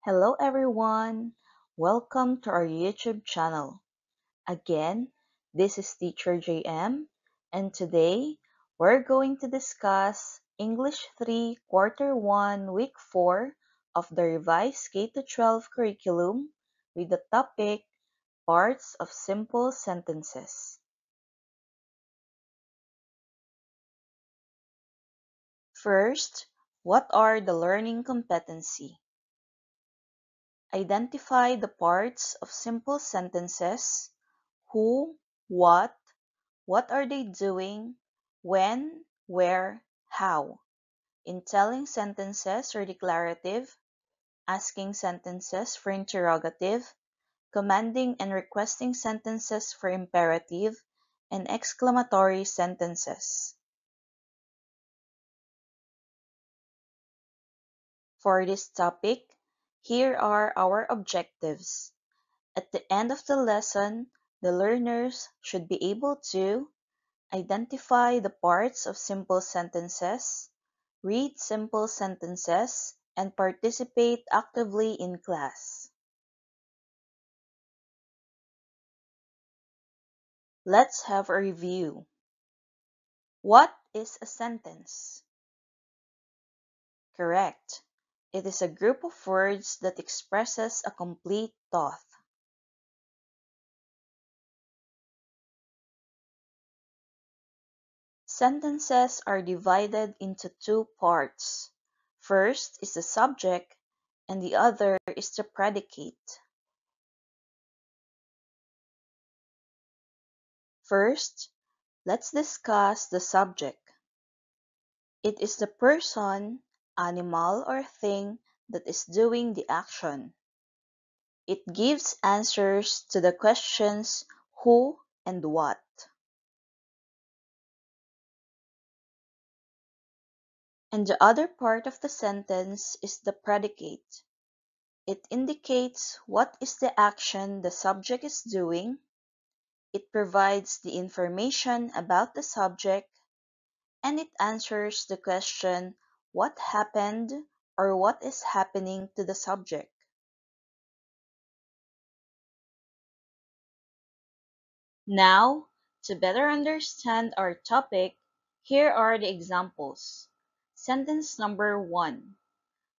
Hello everyone! Welcome to our YouTube channel. Again, this is Teacher JM, and today we're going to discuss English 3 Quarter 1 Week 4 of the revised K-12 curriculum with the topic Parts of Simple Sentences. First, what are the learning competency? Identify the parts of simple sentences: who, what are they doing, when, where, how. In telling sentences for declarative, asking sentences for interrogative, commanding and requesting sentences for imperative, and exclamatory sentences. For this topic, here are our objectives. At the end of the lesson, the learners should be able to identify the parts of simple sentences, read simple sentences, and participate actively in class. Let's have a review. What is a sentence? Correct. It is a group of words that expresses a complete thought. Sentences are divided into two parts. First is the subject, and the other is the predicate. First, let's discuss the subject. It is the person, animal, or thing that is doing the action. It gives answers to the questions who and what. And the other part of the sentence is the predicate. It indicates what is the action the subject is doing. It provides the information about the subject, and it answers the question what happened or what is happening to the subject. Now, to better understand our topic, here are the examples. Sentence number 1.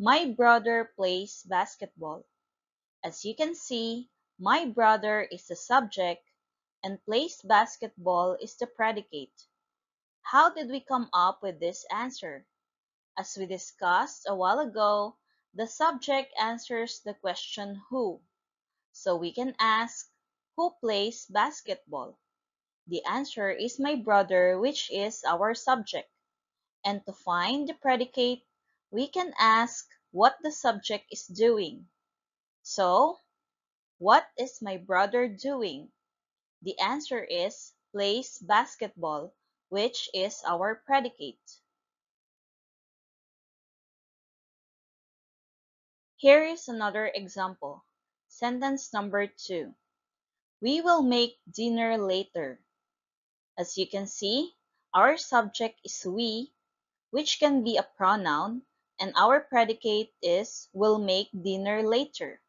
My brother plays basketball. As you can see, my brother is the subject and plays basketball is the predicate. How did we come up with this answer? As we discussed a while ago, the subject answers the question who. So we can ask, who plays basketball? The answer is my brother, which is our subject. And to find the predicate, we can ask what the subject is doing. So, what is my brother doing? The answer is plays basketball, which is our predicate. Here is another example. Sentence number 2. We will make dinner later. As you can see, our subject is we, which can be a pronoun, and our predicate is will make dinner later.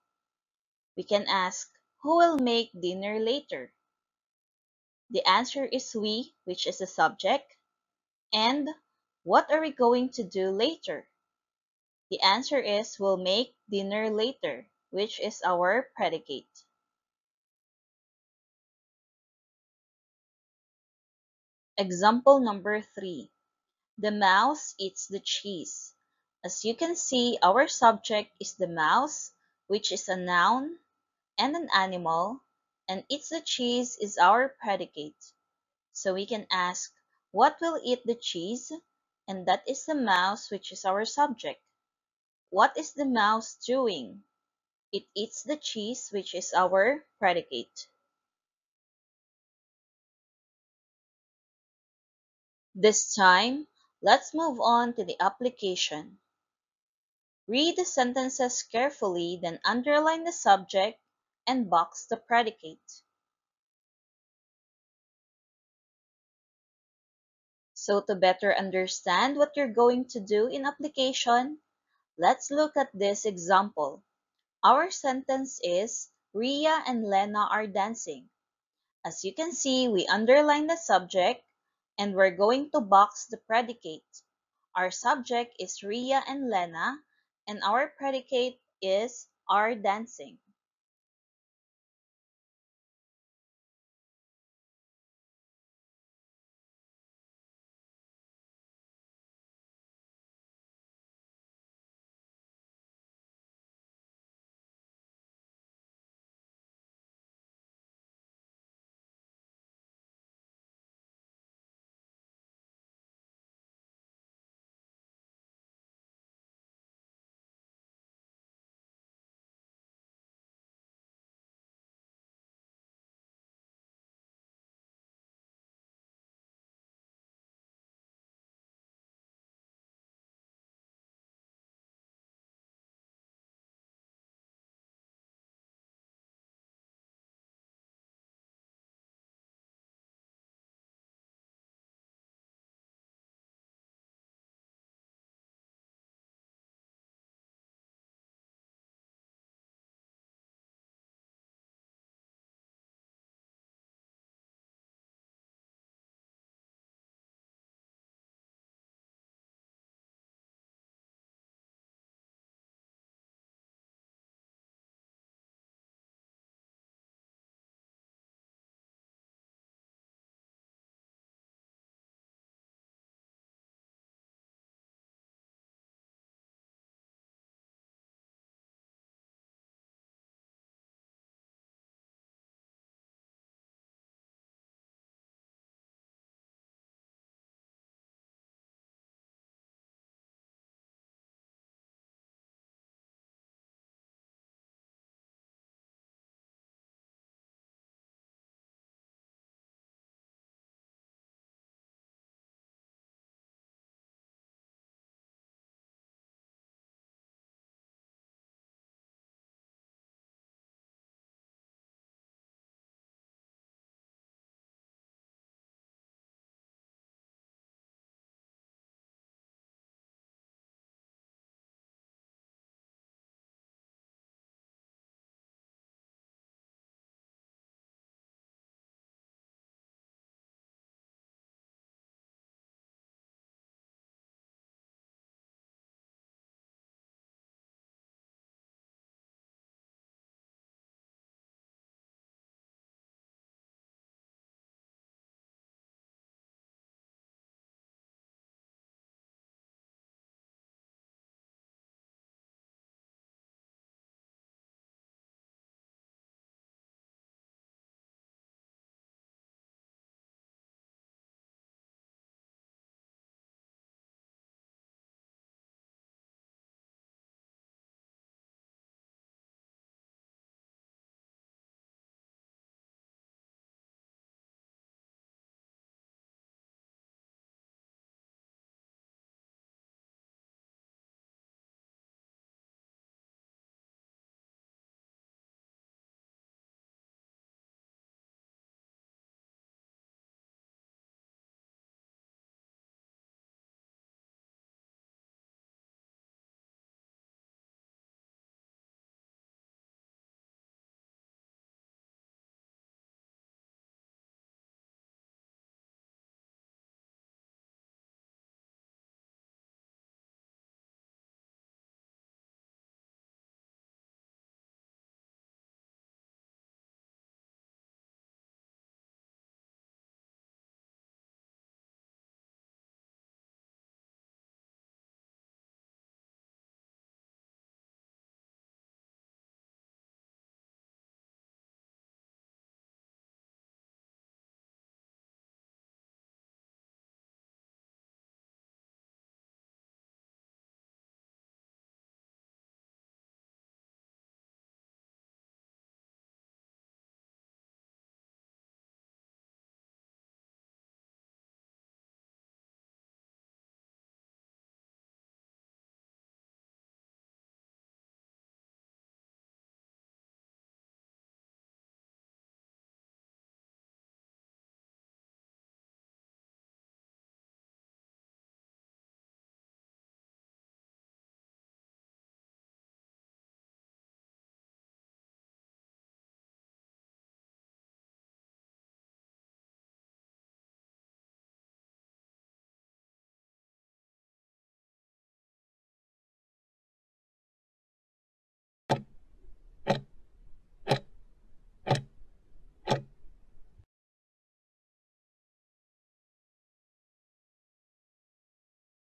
We can ask, who will make dinner later? The answer is we, which is the subject, and what are we going to do later? The answer is we'll make dinner later, which is our predicate. Example number 3. The mouse eats the cheese. As you can see, our subject is the mouse, which is a noun and an animal, and eats the cheese is our predicate. So we can ask, what will eat the cheese? And that is the mouse, which is our subject. What is the mouse doing? It eats the cheese, which is our predicate. This time, let's move on to the application. Read the sentences carefully, then underline the subject and box the predicate. So to better understand what you're going to do in application, let's look at this example. Our sentence is Ria and Lena are dancing. As you can see, we underline the subject and we're going to box the predicate. Our subject is Ria and Lena and our predicate is are dancing.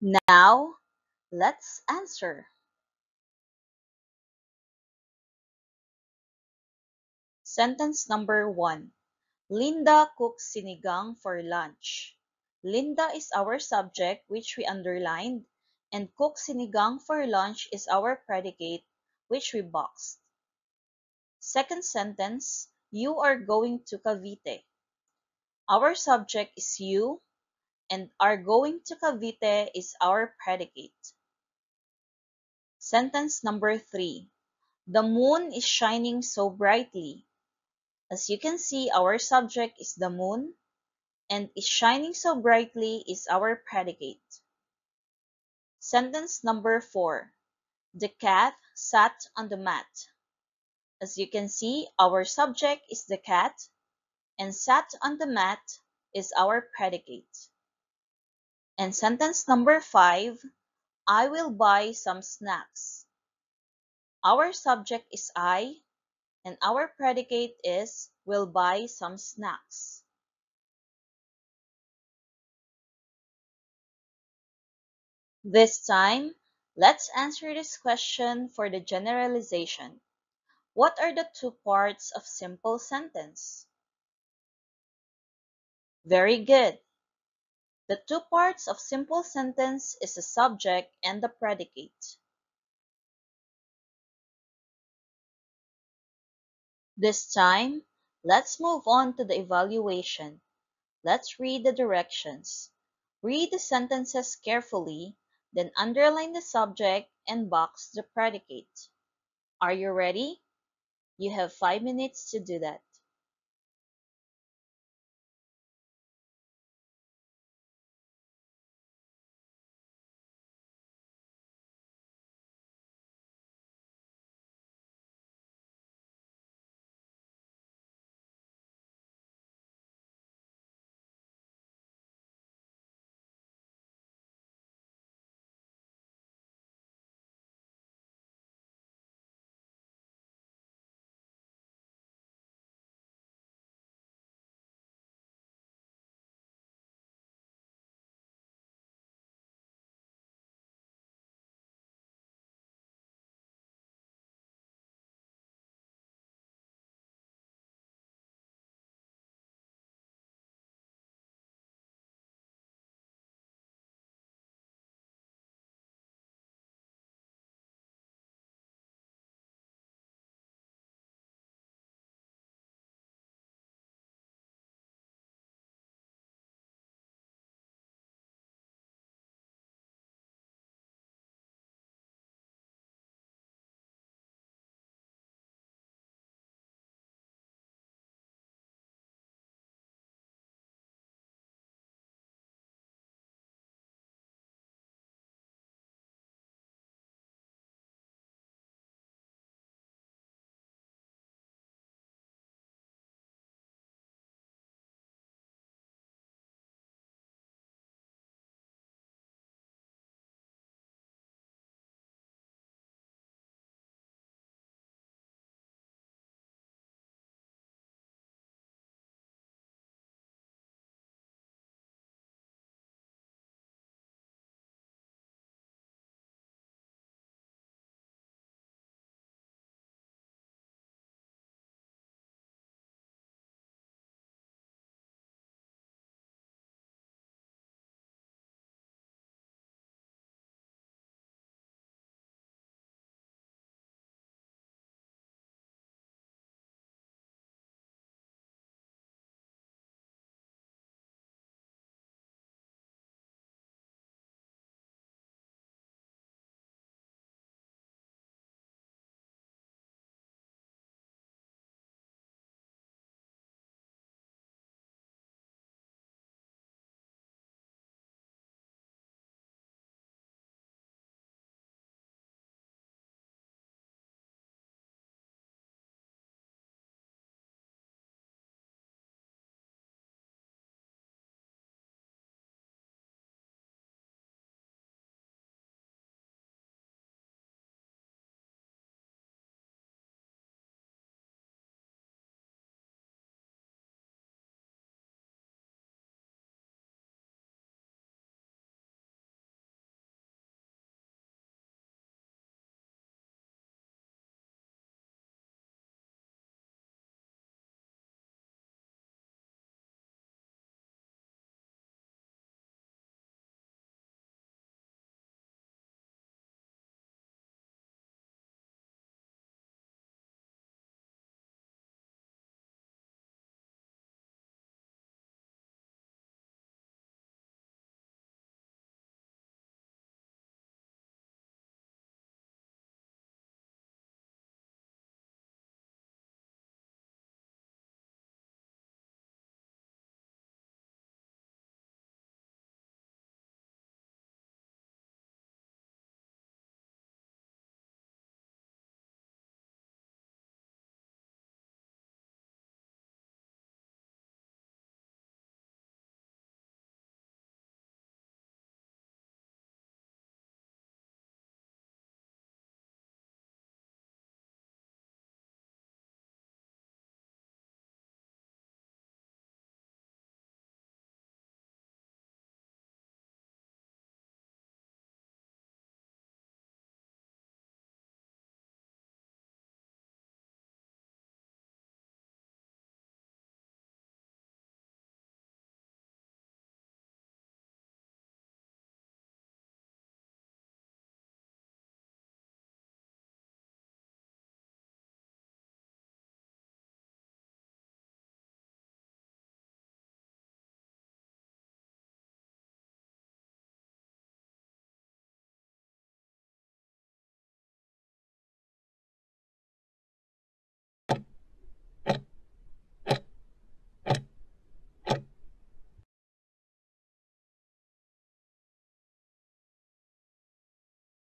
Now, let's answer. Sentence number 1. Linda cooks sinigang for lunch. Linda is our subject, which we underlined, and cook sinigang for lunch is our predicate, which we boxed. Second sentence, you are going to Cavite. Our subject is you, and are going to Cavite is our predicate. Sentence number 3. The moon is shining so brightly. As you can see, our subject is the moon, and is shining so brightly is our predicate. Sentence number 4. The cat sat on the mat. As you can see, our subject is the cat, and sat on the mat is our predicate. And sentence number 5, I will buy some snacks. Our subject is I, and our predicate is will buy some snacks. This time, let's answer this question for the generalization. What are the two parts of simple sentence? Very good. The two parts of simple sentence is the subject and the predicate. This time, let's move on to the evaluation. Let's read the directions. Read the sentences carefully, then underline the subject and box the predicate. Are you ready? You have 5 minutes to do that.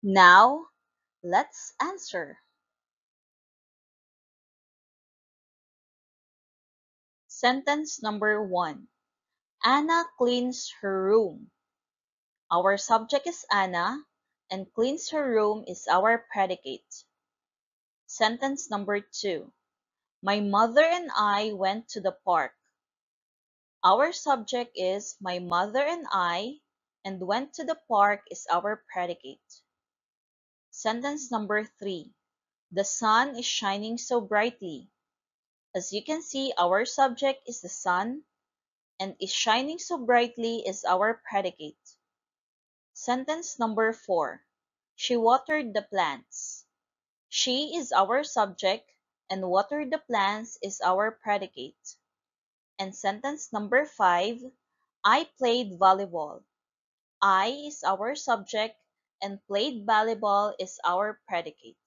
Now, let's answer. Sentence number 1. Anna cleans her room. Our subject is Anna, and cleans her room is our predicate. Sentence number 2. My mother and I went to the park. Our subject is my mother and I, and went to the park is our predicate. Sentence number 3. The sun is shining so brightly. As you can see, our subject is the sun, and is shining so brightly is our predicate. Sentence number 4. She watered the plants. She is our subject, and watered the plants is our predicate. And sentence number 5. I played volleyball. I is our subject, and played volleyball is our predicate.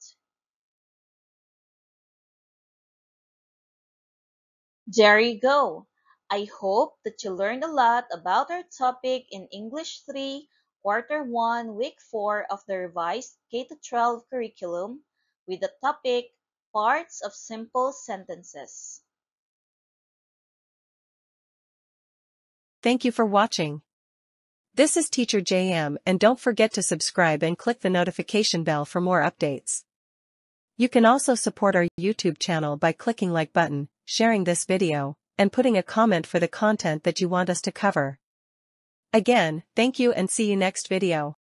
There you go. I hope that you learned a lot about our topic in English 3, Quarter 1, Week 4 of the revised K-12 curriculum with the topic Parts of Simple Sentences. Thank you for watching. This is Teacher JM, and don't forget to subscribe and click the notification bell for more updates. You can also support our YouTube channel by clicking like button, sharing this video, and putting a comment for the content that you want us to cover. Again, thank you and see you next video.